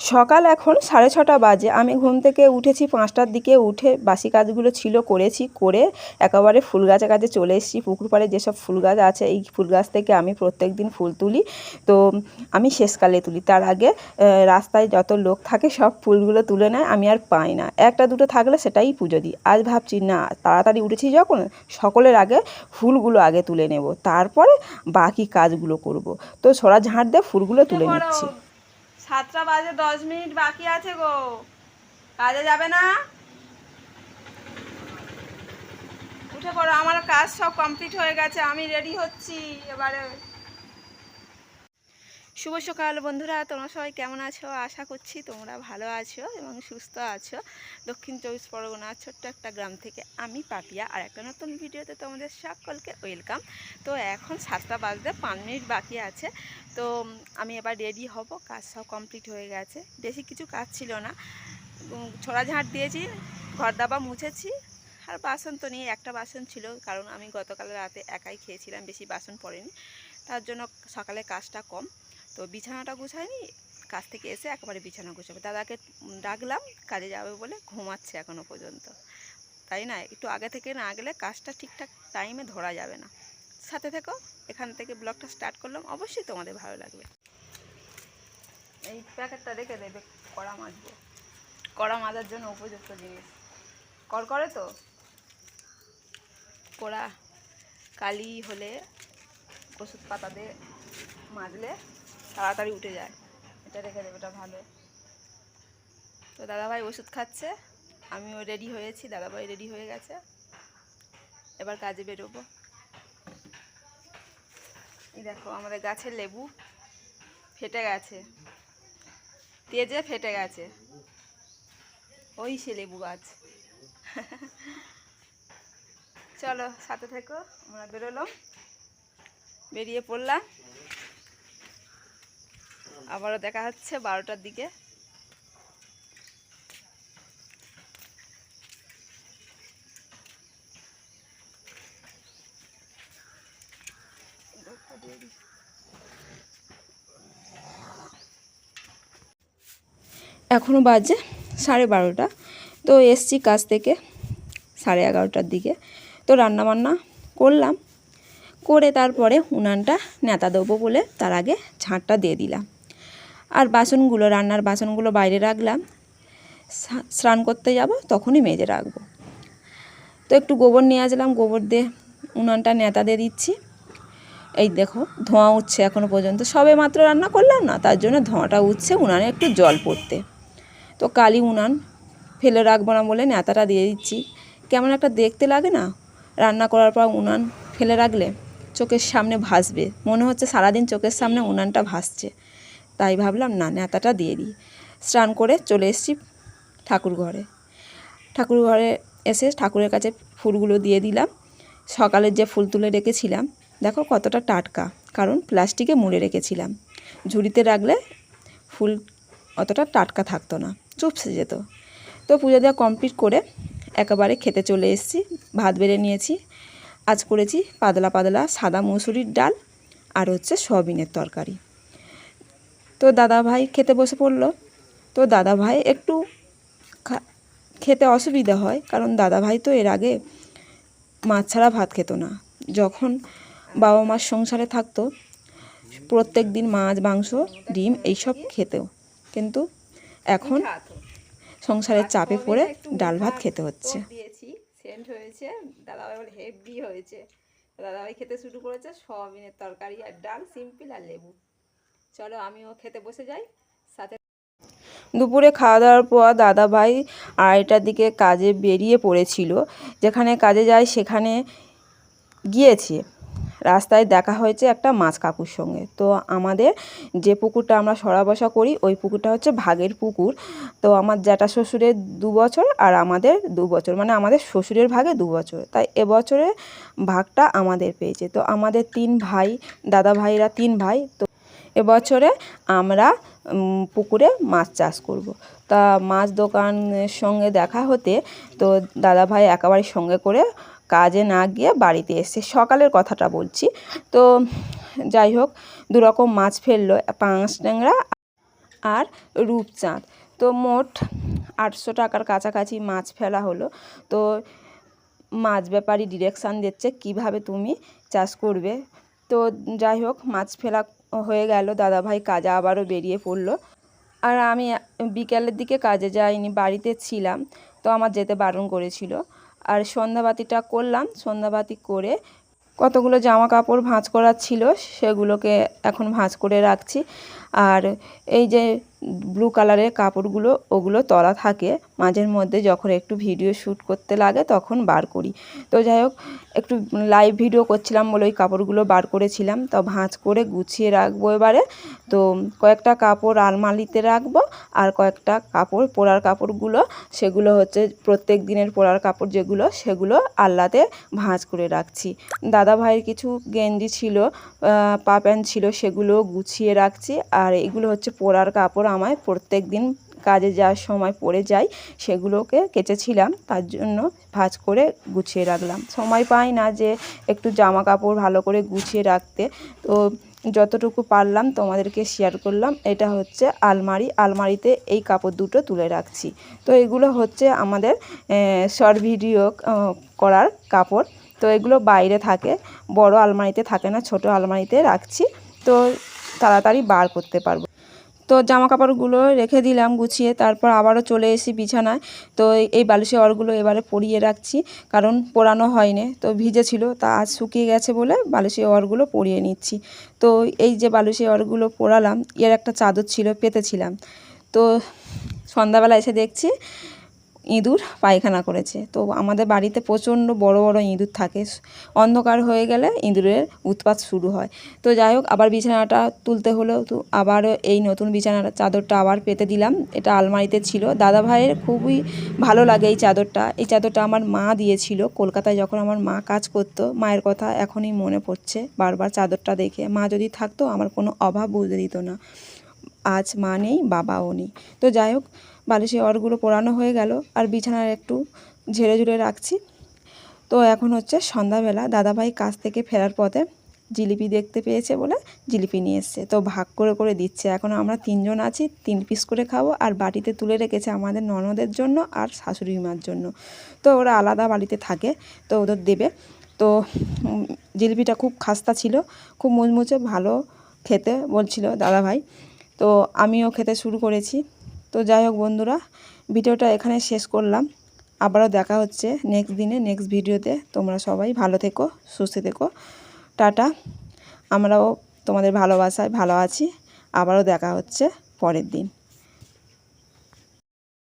সকাল এখন 6:30 বাজে। আমি ঘুম থেকে উঠেছি 5টার দিকে। উঠে বাসি কাজগুলো ছিল করেছি, করে একেবারে ফুল গাছের কাছে চলে এসেছি। পুকুর পাড়ে যেসব ফুল গাছ আছে এই ফুল গাছ থেকে আমি প্রত্যেকদিন ফুল তুলি। তো আমি শেষকালে তুলি, তার আগে রাস্তায় যত লোক থাকে সব ফুলগুলো তুলে নেয়, আমি আর পাই না। একটা দুটো থাকলে সেটাই পুজো দিই। আজ ভাবছি না, তাড়াতাড়ি উঠেছি যখন, সকলের আগে ফুলগুলো আগে তুলে নেব, তারপরে বাকি কাজগুলো করব। তো ছোড়া ঝাঁট দিয়ে ফুলগুলো তুলে নিচ্ছি। 7টা বাজে 10 মিনিট বাকি আছে গো, কাজে যাবে না? উঠে পড়ো, আমার কাজ সব কমপ্লিট হয়ে গেছে, আমি রেডি হচ্ছি এবারে। শুভ সকাল বন্ধুরা, তোমরা সবাই কেমন আছো? আশা করছি তোমরা ভালো আছো এবং সুস্থ আছো। দক্ষিণ 24 পরগনার ছোট্ট একটা গ্রাম থেকে আমি পাপিয়া আর একটা নতুন ভিডিওতে তোমাদের সকলকে ওয়েলকাম। তো এখন 7টা বাজতে 5 মিনিট বাকি আছে। তো আমি এবার রেডি হব, কাজ সব কমপ্লিট হয়ে গেছে, বেশি কিছু কাজ ছিল না। ছড়া ঝাঁট দিয়েছি, ঘর দাবা মুছেছি, আর বাসন তো নিয়ে একটা বাসন ছিল, কারণ আমি গতকাল রাতে একাই খেয়েছিলাম, বেশি বাসন পড়েনি, তার জন্য সকালে কাজটা কম। তো বিছানাটা গুছাইনি, কাজ থেকে এসে একেবারে বিছানা গুছাবো। দাদাকে ডাকলাম, কাজে যাবে বলে, ঘুমাচ্ছে এখনও পর্যন্ত। তাই না, একটু আগে থেকে না গেলে কাজটা ঠিকঠাক টাইমে ধরা যাবে না। সাথে থেকো, এখান থেকে ব্লগটা স্টার্ট করলাম, অবশ্যই তোমাদের ভালো লাগবে। এই প্যাকেটটা রেখে দেবে, কড়া মাজবো, কড়া মাজার জন্য উপযুক্ত জিনিস। করে তো কড়া কালি হলে ওষুধ পাতা দিয়ে মাজলে তাড়াতাড়ি উঠে যায়। এটা রেখে দেবে, এটা ভালো। তো দাদাভাই ওষুধ খাচ্ছে, আমিও রেডি হয়েছি, দাদাভাই রেডি হয়ে গেছে, এবার কাজে বেরোবো। এই দেখো আমাদের গাছের লেবু ফেটে গেছে, তেজে ফেটে গেছে, ওই সে লেবু গাছ। চলো সাথে থেকো, আমরা বেরোলাম, বেরিয়ে পড়লাম। আবারও দেখা হচ্ছে 12টার দিকে। এখনও বাজে 12:30। তো এসছি কাজ থেকে 11:30টার দিকে। তো রান্নাবান্না করলাম, করে তারপরে উনানটা নেতা দেবো বলে তার আগে ঝাঁটটা দিয়ে দিলাম। আর বাসনগুলো, রান্নার বাসনগুলো বাইরে রাখলাম, স্নান করতে যাব তখনই মেজে রাখবো। তো একটু গোবর নিয়ে আসলাম, গোবর দিয়ে উনানটা নেতা দিয়ে দিচ্ছি। এই দেখো ধোঁয়া উঠছে, এখনও পর্যন্ত সবে মাত্র রান্না করলাম না, তার জন্য ধোঁয়াটা উঠছে, উনানে একটু জল পড়তে। তো কালি উনান ফেলে রাখবো না বলে নেতাটা দিয়ে দিচ্ছি। কেমন একটা দেখতে লাগে না, রান্না করার পর উনান ফেলে রাখলে চোখের সামনে ভাসবে, মনে হচ্ছে সারাদিন চোখের সামনে উনানটা ভাসছে। তাই ভাবলাম না, নেতাটা দিয়ে দিই। স্নান করে চলে এসেছি ঠাকুর ঘরে। ঠাকুর ঘরে এসে ঠাকুরের কাছে ফুলগুলো দিয়ে দিলাম। সকালের যে ফুল তুলে রেখেছিলাম, দেখো কতটা টাটকা, কারণ প্লাস্টিকে মুড়ে রেখেছিলাম। ঝুড়িতে রাখলে ফুল অতটা টাটকা থাকতো না, চুপসে যেত। তো পুজো দেওয়া কমপ্লিট করে একেবারে খেতে চলে এসেছি। ভাত বেড়ে নিয়েছি, আজ করেছি পাতলা পাতলা সাদা মুসুরির ডাল আর হচ্ছে সয়াবিনের তরকারি। তো দাদাভাই খেতে বসে পড়লো। তো দাদাভাই একটু খেতে অসুবিধা হয়, কারণ দাদাভাই তো এর আগে মাছ ছাড়া ভাত খেত না। যখন বাবা মার সংসারে থাকতো প্রত্যেক দিন মাছ, মাংস, ডিম এইসব খেত, কিন্তু এখন সংসারের চাপে পড়ে ডাল ভাত খেতে হচ্ছে। দিয়েছি, সেন্ট হয়েছে, দাদাভাই বলে হেভি হয়েছে। দাদাভাই খেতে শুরু করেছে সয়াবিনের তরকারি আর ডাল, সিম্পল আর লেবু। চলো আমিও খেতে বসে যাই সাথে। দুপুরে খাওয়া দাওয়ার পর দাদাভাই 2:30টার দিকে কাজে বেরিয়ে পড়েছিল। যেখানে কাজে যায় সেখানে গিয়েছি, রাস্তায় দেখা হয়েছে একটা মাছ কাকুর সঙ্গে। তো আমাদের যে পুকুরটা আমরা সরা বসা করি, ওই পুকুরটা হচ্ছে ভাগের পুকুর। তো আমার জ্যাঠা শ্বশুরের 2 বছর আর আমাদের 2 বছর, মানে আমাদের শ্বশুরের ভাগে 2 বছর, তাই এবছরে ভাগটা আমাদের পেয়েছে। তো আমাদের 3 ভাই, দাদা ভাইরা 3 ভাই। তো এবছরে আমরা পুকুরে মাছ চাষ করব। তা মাছ দোকানের সঙ্গে দেখা হতে তো দাদাভাই একেবারে সঙ্গে করে কাজে না গিয়ে বাড়িতে এসে, সকালের কথাটা বলছি। তো যাই হোক, 2 রকম মাছ ফেললো, পাঙাশ ট্যাংরা আর রূপচাঁদ। তো মোট 800 টাকার কাছাকাছি মাছ ফেলা হলো। তো মাছ ব্যাপারী ডিরেকশান দিচ্ছে কীভাবে তুমি চাষ করবে। তো যাই হোক, মাছ ফেলা হয়ে গেল, দাদাভাই কাজে আবারও বেরিয়ে পড়লো। আর আমি বিকেলের দিকে কাজে যাইনি, বাড়িতে ছিলাম, তো আমার যেতে বারণ করেছিল। আর সন্ধ্যাবাতিটা করলাম, সন্ধ্যাবাতি করে কতগুলো জামা কাপড় ভাঁজ করার ছিল সেগুলোকে এখন ভাঁজ করে রাখছি। আর এই যে ব্লু কালারের কাপড়গুলো, ওগুলো তোলা থাকে মাঝের মধ্যে, যখন একটু ভিডিও শ্যুট করতে লাগে তখন বার করি। তো যাই হোক, একটু লাইভ ভিডিও করছিলাম বলে ওই কাপড়গুলো বার করেছিলাম। তো ভাঁজ করে গুছিয়ে রাখবো এবারে। তো কয়েকটা কাপড় আলমারিতে রাখবো, আর কয়েকটা কাপড়, পরার কাপড়গুলো, সেগুলো হচ্ছে প্রত্যেক দিনের পরার কাপড় যেগুলো, সেগুলো আলনাতে ভাঁজ করে রাখছি। দাদা ভাইয়ের কিছু গেঞ্জি ছিল, পা প্যান্ট ছিল, সেগুলো গুছিয়ে রাখছি। আর এগুলো হচ্ছে পরার কাপড়, আমায় প্রত্যেক দিন কাজে যাওয়ার সময় পরে যাই, সেগুলোকে কেচেছিলাম, তার জন্য ভাঁজ করে গুছিয়ে রাখলাম। সময় পাই না যে একটু জামা কাপড় ভালো করে গুছিয়ে রাখতে, তো যতটুকু পারলাম তোমাদেরকে শেয়ার করলাম। এটা হচ্ছে আলমারি, আলমারিতে এই কাপড় দুটো তুলে রাখছি। তো এগুলো হচ্ছে আমাদের শর্ট ভিডিও করার কাপড়। তো এগুলো বাইরে থাকে, বড় আলমারিতে থাকে না, ছোট আলমারিতে রাখছি, তো তাড়াতাড়ি বার করতে পারবো। তো জামা কাপড়গুলো রেখে দিলাম গুছিয়ে, তারপর আবারও চলে এসেছি বিছানায়। তো এই বালিশের ওড়গুলো এবারে পরিয়ে রাখছি, কারণ পোড়ানো হয়নি, তো ভিজে ছিল, তা আজ শুকিয়ে গেছে বলে বালিশের ওড়গুলো পরিয়ে নিচ্ছি। তো এই যে বালিশের ওড়গুলো পোড়ালাম, এর একটা চাদর ছিল, পেতেছিলাম। তো সন্ধ্যাবেলা এসে দেখছি ইঁদুর পায়খানা করেছে। তো আমাদের বাড়িতে প্রচণ্ড বড় বড় ইঁদুর থাকে, অন্ধকার হয়ে গেলে ইঁদুরের উৎপাত শুরু হয়। তো যাই হোক, আবার বিছানাটা তুলতে হলো, তো আবারও এই নতুন বিছানার চাদরটা আবার পেতে দিলাম। এটা আলমারিতে ছিল, দাদা ভাইয়ের খুবই ভালো লাগে এই চাদরটা। এই চাদরটা আমার মা দিয়েছিল কলকাতায়, যখন আমার মা কাজ করতো। মায়ের কথা এখনই মনে পড়ছে বারবার চাদরটা দেখে। মা যদি থাকতো আমার কোনো অভাব বুঝতে দিত না। আজ মা নেই, বাবাও নেই। তো যাই হোক, বালিশের ওড়গুলো পোড়ানো হয়ে গেল, আর বিছানার একটু ঝেড়ে ঝুড়ে রাখছি। তো এখন হচ্ছে সন্ধ্যাবেলা, দাদাভাই কাজ থেকে ফেরার পথে জিলিপি দেখতে পেয়েছে বলে জিলিপি নিয়ে এসছে, তো ভাগ করে করে দিচ্ছে। এখন আমরা 3 জন আছি, 3 পিস করে খাবো। আর বাটিতে তুলে রেখেছে আমাদের ননদের জন্য আর শাশুড়ি মার জন্য। তো ওরা আলাদা বাড়িতে থাকে, তো ওদের দেবে। তো জিলিপিটা খুব খাস্তা ছিল, খুব মুচমুচে, ভালো খেতে বলছিল দাদাভাই। তো আমিও খেতে শুরু করেছি। তো যাই হোক বন্ধুরা, ভিডিওটা এখানে শেষ করলাম। আবারও দেখা হচ্ছে নেক্সট দিনে, নেক্সট ভিডিওতে। তোমরা সবাই ভালো থেকো, সুস্থ থেকো, টাটা। আমরাও তোমাদের ভালোবাসায় ভালো আছি। আবারও দেখা হচ্ছে পরের দিন।